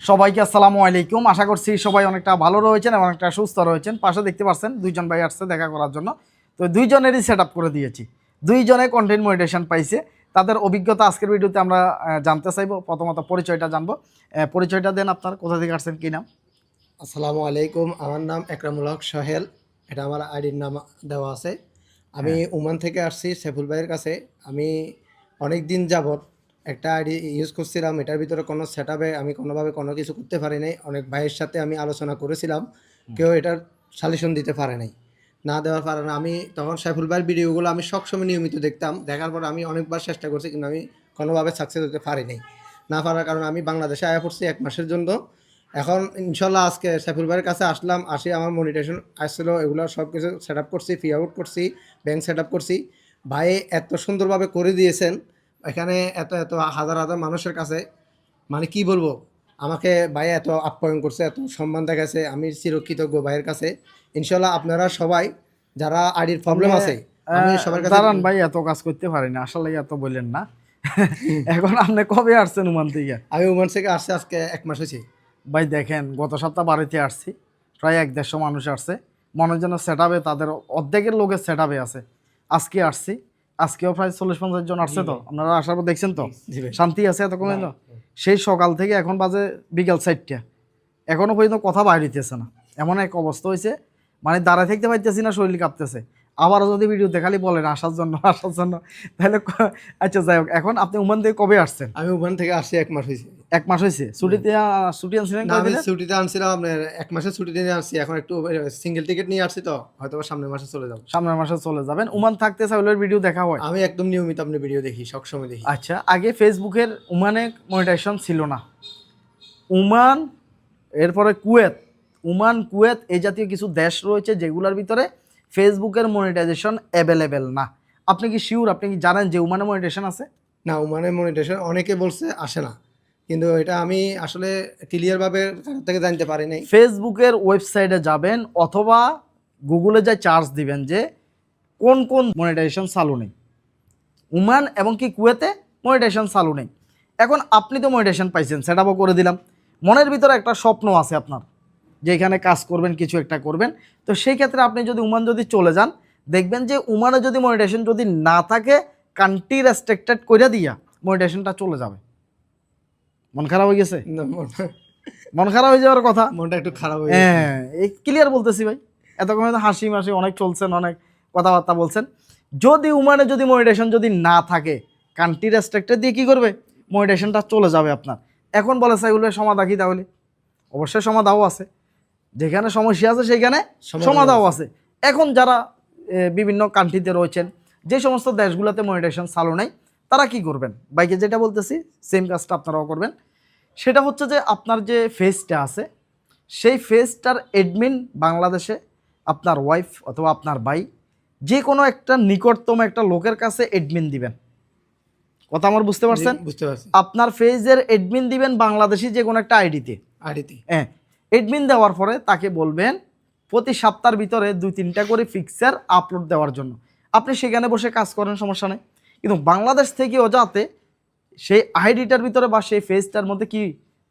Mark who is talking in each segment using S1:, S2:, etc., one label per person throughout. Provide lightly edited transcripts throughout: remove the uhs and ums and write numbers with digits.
S1: সবাইকে আসসালামু আলাইকুম। আশা করছি সবাই অনেকটা ভালো রয়েছেন এবং অনেকটা সুস্থ রয়েছেন। পাশে দেখতে পাচ্ছেন দুইজন ভাই আসছে দেখা করার জন্য। তো দুইজনেরই সেট আপ করে দিয়েছি, দুইজনে কন্টেন্ট মনিটাইজেশন পাইছে। তাদের অভিজ্ঞতা আজকের ভিডিওতে আমরা জানতে চাইবো। প্রথমত পরিচয়টা জানবো। পরিচয়টা দেন, আপনার কোথা থেকে আসছেন, কী নাম?
S2: আসসালামু আলাইকুম, আমার নাম একরামুল হক সোহেল, এটা আমার আইডির নাম দেওয়া আছে। আমি ওমান থেকে আসছি সাইফুল ভাইয়ের কাছে। আমি অনেক দিন যাবৎ একটা আইডি ইউজ করছিলাম, এটার ভিতরে কোনো সেট আপে আমি কোনোভাবে কোনো কিছু করতে পারি নাই। অনেক ভাইয়ের সাথে আমি আলোচনা করেছিলাম, কেউ এটার সাজেশন দিতে পারে নাই, না দেওয়ার কারণে আমি তখন সাইফুল ভাইয়ের ভিডিওগুলো আমি সবসময় নিয়মিত দেখতাম। দেখার পর আমি অনেকবার চেষ্টা করছি, কিন্তু আমি কোনোভাবে সাকসেস হতে পারি নাই। না পারার কারণে আমি বাংলাদেশে আয়া পড়ছি 1 মাসের জন্য। এখন ইনশাল্লাহ আজকে সাইফুল ভাইয়ের কাছে আসলাম, আসি আমার মনিটাইজেশন আসছিলো, এগুলো সব কিছু সেট আপ করছি, ফি আউট করছি, ব্যাংক সেট আপ করছি। ভাই এত সুন্দরভাবে করে দিয়েছেন, এখানে এত এত হাজার হাজার মানুষের কাছে, মানে কি বলবো, আমাকে ভাই এত আপ্যায়ন করছে, এত সম্মান দেখাচ্ছে, আমি চিরকৃতজ্ঞ ভাইয়ের কাছে। ইনশাল্লাহ আপনারা সবাই যারা আইডির প্রবলেম আছে, আমি সবার কাছে
S1: দাঁড়ান ভাই, এত কাজ করতে পারি না আসলে, এত বললেন না। এখন আপনি কবে আসছেন ওমান থেকে?
S2: আমি ওমান থেকে আসছে আজকে 1 মাস হয়েছে।
S1: ভাই দেখেন, গত সপ্তাহ বাড়িতে আসছি, প্রায় 1-150 মানুষ আসছে। মনে যেন সেট আপে তাদের অর্ধেকের লোকের সেট আপে আছে। আজকে আসছি, আজকেও প্রায় 40-50 জন আসছে। তো আপনারা আসার পর দেখছেন তো
S2: জি ভাই।
S1: শান্তি আছে এত কমে? তো সেই সকাল থেকে এখন বাজে বিকাল 4টা, এখনো পর্যন্ত কথা বাইর হইতেছে না। এমন এক অবস্থা হয়েছে, মানে দাঁড়ায় থাকতে পারতেছি না, শরীর কাঁপতেছে। আবারও যদি ভিডিওতে খালি বলেন আসার জন্য আসার জন্য, তাহলে আচ্ছা যাই হোক। এখন আপনি ওমান থেকে কবে আসছেন?
S2: আমি ওমান থেকে আসছি 1 মাস হয়েছে।
S1: 1 মাস হয়েছে? ছুটি আনছিলেন
S2: না, আমি
S1: কয়দিনের?
S2: ছুটিতে আনছিলাম আপনার 1 মাসের ছুটিতে নিয়ে আসছি। এখন একটু সিঙ্গেল টিকিট নিয়ে আসছি, তো হয়তো সামনের মাসে চলে যাবো।
S1: সামনের মাসে চলে যাবেন। ওমান থাকতে চাইলের ভিডিও দেখা হয়?
S2: আমি একদম নিয়মিত আপনার ভিডিও দেখি, সবসময় দেখি।
S1: আচ্ছা, আগে ফেসবুকের ওমানে মনিটাইজেশন ছিল না। ওমান, এরপরে কুয়েত, ওমান কুয়েত এই জাতীয় কিছু দেশ রয়েছে যেগুলোর ভিতরে ফেসবুকের মনিটাইজেশন অ্যাভেলেবেল না। আপনি কি শিওর, আপনি কি জানেন যে ওমানে মনিটাইজেশন আছে?
S2: না, ওমানের মনিটাইজেশন অনেকে বলছে আসে না, কিন্তু এটা আমি আসলে ক্লিয়ারভাবে কারোর থেকে জানতে পারি নাই।
S1: ফেসবুকের ওয়েবসাইটে যাবেন অথবা গুগলে যাই চার্জ দিবেন যে কোন কোন মনিটাইজেশন চালু নেই। ওমান এবং কি কুয়েতে মনিটাইজেশন চালু নেই। এখন আপনি তো মনিটাইজেশন পাইছেন, সেট আপও করে দিলাম, মনের ভিতরে একটা স্বপ্ন আছে আপনার যে এখানে কাজ করবেন, কিছু একটা করবেন। তো সেই ক্ষেত্রে আপনি যদি ওমান যদি চলে যান, দেখবেন যে ওমানে যদি মনিটাইজেশন যদি না থাকে, কান্ট্রি রেস্ট্রিক্টেড করে দিয়া মনিটাইজেশনটা চলে যাবে। মন খারাপ হয়ে গেছে?
S2: না,
S1: মন খারাপ হয়ে যাওয়ার কথা।
S2: মনটা একটু খারাপ হয়ে গেছে।
S1: হ্যাঁ, এই ক্লিয়ার বলতেছি ভাই। এতক্ষণ হাসি মাসি অনেক চলছেন, অনেক কথাবার্তা বলছেন। যদি ওমানে যদি মনিটাইজেশন যদি না থাকে, কান্ট্রি রেস্ট্রিক্টেড দিয়ে কী করবে, মনিটাইজেশনটা চলে যাবে আপনার। এখন বলে সাইগুলো সমাধা কি? তাহলে অবশ্যই সমাধাও আছে, যেখানে সমস্যা আছে সেইখানে সমাধাও আছে। এখন যারা বিভিন্ন কান্ট্রিতে রয়েছেন, যে সমস্ত দেশগুলোতে মনিটাইজেশন চালু নেই, তারা কি করবেন? বাইকে যেটা বলতেছি সেম কাজটা আপনারাও করবেন। সেটা হচ্ছে যে আপনার যে ফেজটা আছে, সেই ফেজটার অ্যাডমিন বাংলাদেশে আপনার ওয়াইফ অথবা আপনার ভাই, যে কোনো একটা নিকটতম একটা লোকের কাছে অ্যাডমিন দিবেন। কথা আমার বুঝতে পারছেন?
S2: বুঝতে পারছি।
S1: আপনার ফেজের অ্যাডমিন দিবেন বাংলাদেশি যে কোনো একটা আইডিতে। হ্যাঁ, অ্যাডমিন দেওয়ার পরে তাকে বলবেন প্রতি সপ্তাহের ভিতরে 2-3টা করে পিকচার আপলোড দেওয়ার জন্য। আপনি সেখানে বসে কাজ করেন, সমস্যা নেই। কিন্তু বাংলাদেশ থেকেও যাতে সেই আইডিটার ভিতরে বা সেই ফেজটার মধ্যে কি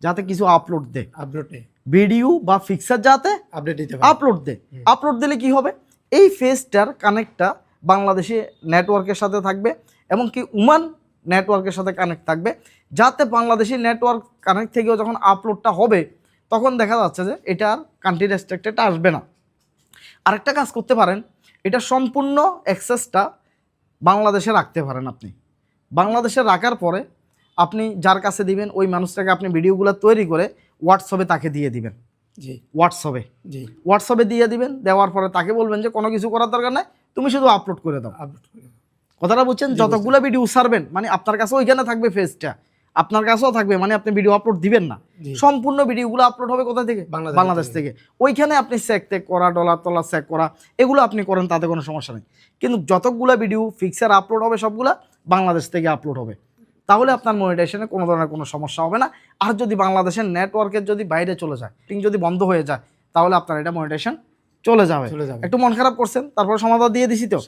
S1: যাতে কিছু আপলোড দেয়, ভিডিও বা পিকচার যাতে আপলোড দেয়। আপলোড দিলে কি হবে, এই ফেজটার কানেক্টটা বাংলাদেশি নেটওয়ার্কের সাথে থাকবে এবং কি ওমান নেটওয়ার্কের সাথে কানেক্ট থাকবে, যাতে বাংলাদেশি নেটওয়ার্ক কানেক্ট থেকেও যখন আপলোডটা হবে তখন দেখা যাচ্ছে যে এটা আর কান্ট্রি রেস্ট্রিক্টেড আসবে না। আরেকটা কাজ করতে পারেন, এটা সম্পূর্ণ অ্যাক্সেসটা বাংলাদেশে রাখতে পারেন। আপনি বাংলাদেশে রাখার পরে আপনি যার কাছে দিবেন ওই মানুষটাকে আপনি ভিডিওগুলো তৈরি করে হোয়াটসঅ্যাপে তাকে দিয়ে দিবেন। হোয়াটসঅ্যাপে দিয়ে দিবেন, দেওয়ার পরে তাকে বলবেন যে কোনো কিছু করার দরকার নাই, তুমি শুধু আপলোড করে দাও। কথাটা বুঝছেন? যতগুলো ভিডিও ছাড়বেন মানে আপনার কাছে ওইখানে থাকবে, ফেজটা আপনার কাছেও থাকবে, মানে আপনি ভিডিও আপলোড দিবেন না, সম্পূর্ণ ভিডিওগুলো আপলোড হবে কোথা থেকে? বাংলাদেশ থেকে। ওইখানে আপনি চেক করা, ডলার চেক করা, এগুলো আপনি করেন, তাতে কোনো সমস্যা নেই। কিন্তু যতগুলো ভিডিও ফিক্সার আপলোড হবে সবগুলা বাংলাদেশ থেকে আপলোড হবে, তাহলে আপনার মনিটাইজেশনে কোনো ধরনের কোনো সমস্যা হবে না। আর যদি বাংলাদেশের নেটওয়ার্কের যদি বাইরে চলে যায়, পিং যদি বন্ধ হয়ে যায়, তাহলে আপনার এটা মনিটাইজেশন চলে যাবে। একটু মন খারাপ করছেন, তারপর সমাধান দিয়ে দিছি। তো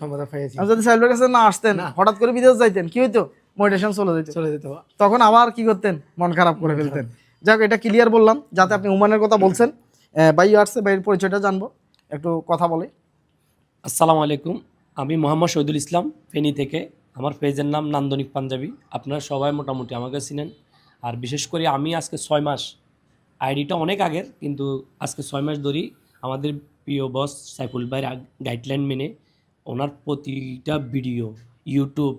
S1: যদি সাইলের কাছে না আসতেন, হঠাৎ করে বিদেশ যাইতেন, কি হইতো, মনিটাইজেশন চলে যেত, তখন আবার কি করতেন, মন খারাপ করে ফেলতেন। যাক, এটা ক্লিয়ার বললাম যাতে আপনি ওমানের কথা বলছেন। ভাই আসছে, ভাইয়ের পরিচয়টা জানবো, একটু কথা বলি।
S3: আসসালামু আলাইকুম, আমি মোহাম্মদ শহীদুল ইসলাম, ফেনী থেকে। আমার পেজের নাম নান্দনিক পাঞ্জাবি। আপনারা সবাই মোটামুটি আমাকে চিনেন। আর বিশেষ করে আমি আজকে 6 মাস, আইডিটা অনেক আগের, কিন্তু আজকে 6 মাস ধরেই আমাদের প্রিয় বস সাইফুল ভাইয়ের গাইডলাইন মেনে ওনার প্রতিটা ভিডিও, ইউটিউব,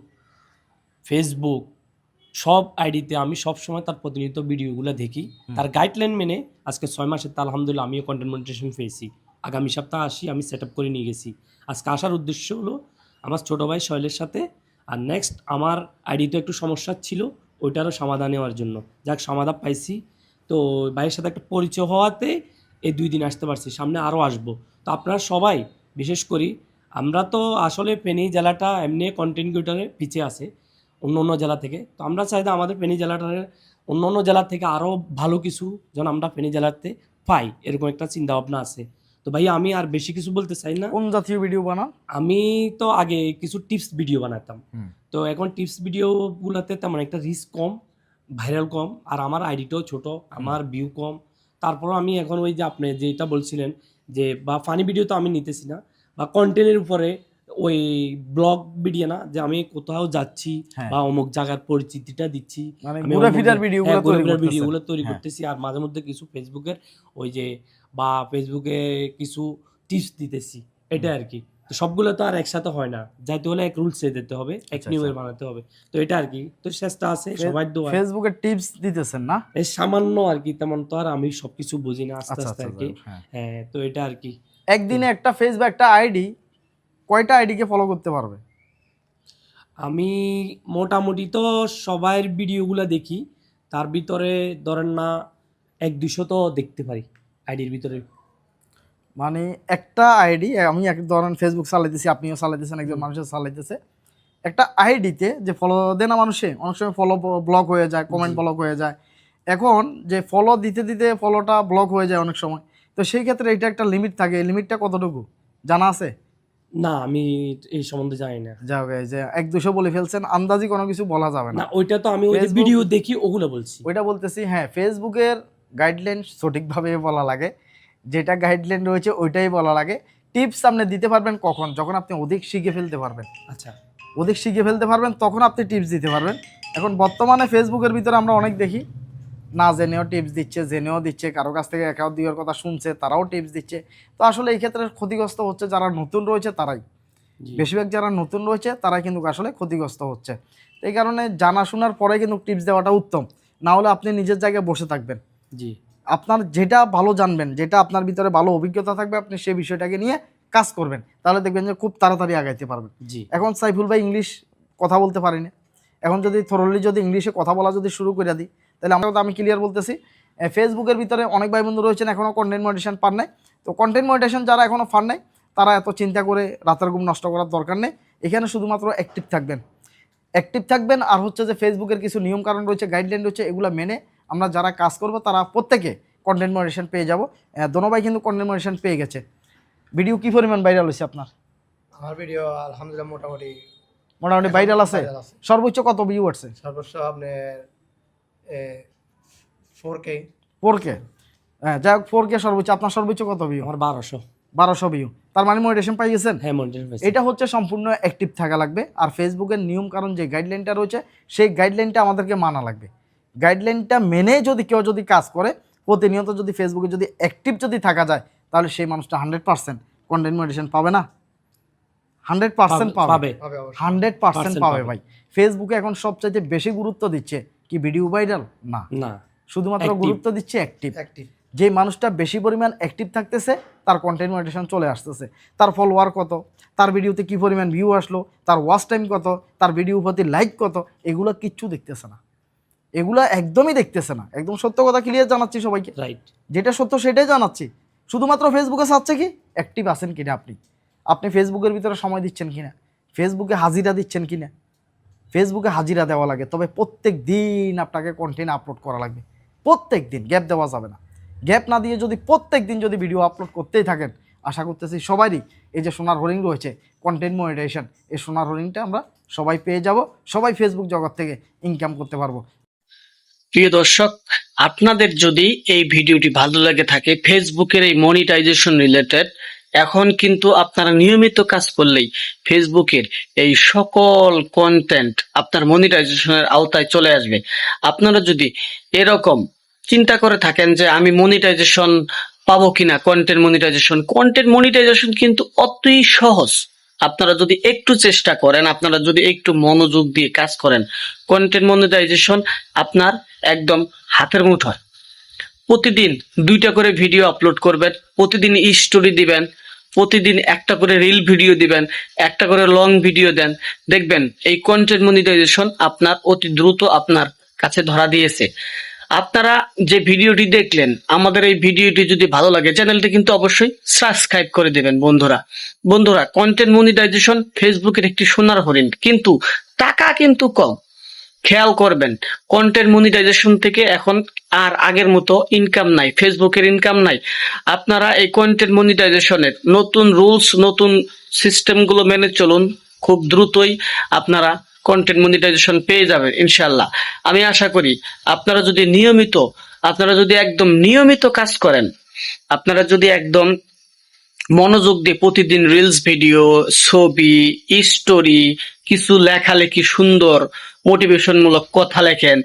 S3: ফেসবুক, সব আইডিতে আমি সবসময় তার প্রতিনিয়ত ভিডিওগুলো দেখি। তার গাইডলাইন মেনে আজকে 6 মাসে তা আলহামদুলিল্লাহ আমিও কন্টেন্ট মনিটাইজেশন পেয়েছি। আগামী সপ্তাহে আসি, আমি সেট আপ করে নিয়ে গেছি। আজকে আসার উদ্দেশ্য হলো আমার ছোটো ভাই সোহেলের সাথে, আর নেক্সট আমার আইডিতে একটু সমস্যা ছিল, ওইটারও সমাধান নেওয়ার জন্য। যাক, সমাধান পাইছি। তো ভাইয়ের সাথে একটা পরিচয় হওয়াতে এই 2 দিন আসতে পারছি, সামনে আরও আসবো। তো আপনারা সবাই, বিশেষ করি আমরা তো আসলে ফেনী জেলাটা এমনি কন্টেন্ট ক্রিয়েটরে পিছিয়ে আছে অন্য অন্য জেলা থেকে। তো আমরা চাইতে আমাদের ফেনী জেলাটার অন্য অন্য জেলা থেকে আরও ভালো কিছু যেন আমরা ফেনী জেলাতে পাই, এরকম একটা চিন্তা ভাবনা আছে। তো ভাই আমি আর বেশি কিছু বলতে চাই না।
S1: কোন জাতীয় ভিডিও বানান?
S3: আমি তো আগে কিছু টিপস ভিডিও বানাতাম, তো এখন টিপস ভিডিওগুলোতে তেমন একটা রিস্ক কম, ভাইরাল কম, আর আমার আইডিটাও ছোট, আমার ভিউ কম। তারপরও আমি এখন ওই যে আপনি যেটা বলছিলেন যে বা ফানি ভিডিও তো আমি নিতেছি না, বা কন্টেন্টের উপরে ওই ব্লগ ভিডিও না, যে আমি কোথাও যাচ্ছি বা অমুক জায়গার পরিচিতিটা দিচ্ছি,
S1: মানে
S3: আমি
S1: ঘুরে ফিরার ভিডিওগুলো তৈরি করতেছেন।
S3: ভিডিওগুলো তৈরি করতেছি। আর মাঝে মধ্যে কিছু ফেসবুকের ওই যে বা ফেসবুকে কিছু টিপস দিতেছি, এটা আর কি। তো সবগুলো তো আর একসাথে হয় না, যাইতে হলে এক রুলসে দিতে হবে, এক নিয়মে বানাতে হবে। তো এটা আর কি, তো চেষ্টা আছে সবাই দোয়া।
S1: ফেসবুকে টিপস দিতেছেন না?
S3: এই সামান্য আর কি, তেমন তো আর আমি সবকিছু বুঝি না, আস্তে
S1: আচ্ছা
S3: আস্তে
S1: আচ্ছা,
S3: আর কি।
S1: হ্যাঁ।
S3: হ্যাঁ, তো এটা আর কি।
S1: একদিনে একটা ফেস বা একটা আইডি কয়টা আইডিকে ফলো করতে পারবে?
S3: আমি মোটামুটি তো সবার ভিডিওগুলো দেখি, তার ভিতরে ধরেন না 100-200 তো দেখতে পারি আইডির ভিতরে।
S1: মানে একটা আইডি, আমি এক ধরেন ফেসবুক চালাইতেছি, আপনিও চালাইতেছেন, একজন মানুষের চালাইতেছে, একটা আইডিতে যে ফলো দেয় না মানুষে, অনেক সময় ফলো ব্লক হয়ে যায়, কমেন্ট ব্লক হয়ে যায়। এখন যে ফলো দিতে দিতে ফলোটা ব্লক হয়ে যায় অনেক সময়, তো সেই ক্ষেত্রে এটা একটা লিমিট থাকে, এই লিমিটটা কতটুকু জানা আছে?
S3: না, আমি এই সম্বন্ধে জানি না।
S1: যাও যে 100-200 বলে ফেলছেন, আন্দাজি কোনো কিছু বলা যাবে না।
S3: না, ওইটা তো আমি ওই যে
S1: Facebook-
S3: ভিডিও দেখি ওগুলো বলছি।
S1: ওইটা বলতেছি, হ্যাঁ, ফেসবুকের গাইডলাইন সঠিকভাবে বলা লাগে, যেটা গাইডলাইন রয়েছে ওইটাই বলা লাগে। টিপস আপনি দিতে পারবেন কখন? যখন আপনি অধিক শিখে ফেলতে পারবেন।
S3: আচ্ছা,
S1: অধিক শিখে ফেলতে পারবেন তখন আপনি টিপস দিতে পারবেন। এখন বর্তমানে ফেসবুকের ভিতরে আমরা অনেক দেখি, না জেনেও টিপস দিচ্ছে, জেনেও দিচ্ছে, কারো কাছ থেকে অ্যাকাউন্ট দেওয়ার কথা শুনছে তারাও টিপস দিচ্ছে। তো আসলে এই ক্ষেত্রে ক্ষতিগ্রস্ত হচ্ছে যারা নতুন রয়েছে তারাই, বেশিরভাগ যারা নতুন রয়েছে তারাই কিন্তু আসলে ক্ষতিগ্রস্ত হচ্ছে। এই কারণে জানাশোনার পরে কিন্তু টিপস দেওয়াটা উত্তম, না হলে আপনি নিজের জায়গায় বসে থাকবেন।
S3: জি,
S1: আপনার যেটা ভালো জানবেন, যেটা আপনার ভিতরে ভালো অভিজ্ঞতা থাকবে, আপনি সেই বিষয়টাকে নিয়ে কাজ করবেন, তাহলে দেখবেন যে খুব তাড়াতাড়ি আগাইতে পারবেন।
S3: জি।
S1: এখন সাইফুল ভাই ইংলিশ কথা বলতে পারি না, এখন যদি থরলি যদি ইংলিশে কথা বলা যদি শুরু করে দিই, তাহলে আমি ক্লিয়ার বলতেছি, ফেসবুকের ভিতরে অনেক ভাই বন্ধু রয়েছেন এখনও কন্টেন্ট মনিটাইজেশন পান নাই। তো কন্টেন্ট মনিটাইজেশন যারা এখনও পান নাই, তারা এত চিন্তা করে রাতের ঘুম নষ্ট করার দরকার নেই। এখানে শুধুমাত্র অ্যাক্টিভ থাকবেন, আর হচ্ছে যে ফেসবুকের কিছু নিয়মকানুন রয়েছে, গাইডলাইন রয়েছে, এগুলো মেনে আমরা যারা কাজ করব তারা প্রত্যেকে কন্টেন্ট মনিটাইজেশন পেয়ে যাব। দোনো ভাই কিন্তু কন্টেন্ট মনিটাইজেশন পেয়ে গেছে। ভিডিও কি পরিমাণ ভাইরাল হয়েছে আপনার?
S2: আমার ভিডিও আলহামদুলিল্লাহ মোটামুটি
S1: ভাইরাল আছে। সর্বোচ্চ কত ভিউ আসছে?
S2: সর্বোচ্চ আপনার 4K।
S1: 4K, হ্যাঁ, যাই হোক 4K সর্বোচ্চ। আপনার সর্বোচ্চ কত ভিউ?
S3: আমার 1200।
S1: 1200 ভিউ, তার মানে মনিটাইজেশন পাই গেছেন।
S3: হ্যাঁ, মনিটাইজেশন পাইছি।
S1: এটা হচ্ছে সম্পূর্ণ অ্যাক্টিভ থাকা লাগবে, আর ফেসবুকের নিয়ম কারণ যে গাইডলাইনটা রয়েছে সেই গাইডলাইনটা আমাদেরকে মানা লাগবে। গাইডলাইনটা মেনে যদি কেউ যদি কাজ করে, প্রতিনিয়ত যদি ফেসবুকে যদি অ্যাক্টিভ যদি থাকা যায়, তাহলে সেই মানুষটা 100% কন্টেন্ট মনিটাইজেশন পাবে না? 100% পাবে, 100% পাবে ভাই। ফেসবুকে এখন সবচাইতে বেশি গুরুত্ব দিচ্ছে কি ভিডিও ভাইরাল না,
S3: না,
S1: শুধুমাত্র
S3: Active।
S1: গুরুত্ব দিচ্ছে অ্যাক্টিভ।
S2: অ্যাক্টিভ।
S1: যে মানুষটা বেশি পরিমাণ অ্যাক্টিভ থাকতেছে তার কন্টেন্ট মনিটাইজেশন চলে আসতেছে, তার ফলোয়ার কত, তার ভিডিওতে কি পরিমাণ ভিউ আসলো, তার ওয়াচ টাইম কত, তার ভিডিও প্রতি লাইক কত, এগুলো কিচ্ছু দেখতেছে না, এগুলো একদমই দেখতেছে না। একদম সত্য কথা ক্লিয়ার জানাচ্ছি সবাইকে,
S3: রাইট।
S1: যেটা সত্য সেটাই জানাচ্ছি। শুধুমাত্র ফেসবুকে চাচ্ছে কি অ্যাক্টিভ আছেন কিনা, আপনি ফেসবুকের ভিতরে সময় দিচ্ছেন কিনা, ফেসবুকে হাজিরা দিচ্ছেন কিনা। ফেসবুকে হাজিরা দেওয়া লাগে, তবে প্রত্যেক দিন আপনাকে কন্টেন্ট আপলোড করা লাগবে, প্রত্যেক দিন, গ্যাপ দেওয়া যাবে না। গ্যাপ না দিয়ে যদি প্রত্যেক দিন যদি ভিডিও আপলোড করতেই থাকেন, আশা করতেছি সবারই এই যে সোনার হরিণ রয়েছে কন্টেন্ট মনিটাইজেশন, এই সোনার হরিণটা আমরা সবাই পেয়ে যাব, সবাই ফেসবুক জগৎ থেকে ইনকাম করতে পারবো।
S3: প্রিয় দর্শক,
S4: আপনাদের যদি এই ভিডিওটি ভালো লেগে থাকে ফেসবুকের এই মনিটাইজেশন রিলেটেড, এখন কিন্তু আপনারা নিয়মিত কাজ করলেই ফেসবুকের এই সকল কন্টেন্ট আপনার মনিটাইজেশনের আওতায় চলে আসবে। আপনারা যদি এরকম চিন্তা করে থাকেন যে আমি মনিটাইজেশন পাবো কিনা, কন্টেন্ট মনিটাইজেশন কিন্তু অতই সহজ। আপনারা যদি একটু চেষ্টা করেন, আপনারা যদি একটু মনোযোগ দিয়ে কাজ করেন, কন্টেন্ট মনিটাইজেশন আপনার একদম হাতের মুঠোয়। প্রতিদিন 2টা করে ভিডিও আপলোড করবেন, প্রতিদিন স্টোরি দিবেন, প্রতিদিন একটা করে রিল ভিডিও দিবেন, একটা করে লং ভিডিও দেন, দেখবেন এই কন্টেন্ট মনিটাইজেশন আপনার অতি দ্রুত আপনার কাছে ধরা দিয়েছে। আপনারা যে ভিডিওটি দেখলেন, আমাদের এই ভিডিওটি যদি ভালো লাগে চ্যানেলটি কিন্তু অবশ্যই সাবস্ক্রাইব করে দেবেন। বন্ধুরা, কন্টেন্ট মনিটাইজেশন ফেসবুকের একটি সোনার হরিণ, কিন্তু টাকা কিন্তু কম। খেয়াল করবেন, কন্টেন্ট মনিটাইজেশন থেকে এখন আর আগের মতো ইনকাম নাই, ফেসবুকের ইনকাম নাই। আপনারা এই কন্টেন্ট মনিটাইজেশনের নতুন রুলস, নতুন সিস্টেমগুলো মেনে চলুন, খুব দ্রুতই আপনারা কন্টেন্ট মনিটাইজেশন পেয়ে যাবেন ইনশাল্লাহ। আমি আশা করি আপনারা যদি একদম নিয়মিত কাজ করেন, আপনারা যদি একদম মনোযোগ দিয়ে প্রতিদিন রিলস ভিডিও, ছবি, স্টোরি, কিছু লেখালেখি, সুন্দর মোটিভেশনমূলক কথা লেখেন,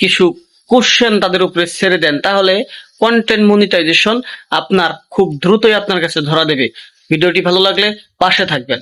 S4: কিছু কোশ্চেন তাদের উপরে ছেড়ে দেন, তাহলে কন্টেন্ট মনিটাইজেশন আপনার খুব দ্রুতই আপনার কাছে ধরা দেবে। ভিডিওটি ভালো লাগলে পাশে থাকবেন।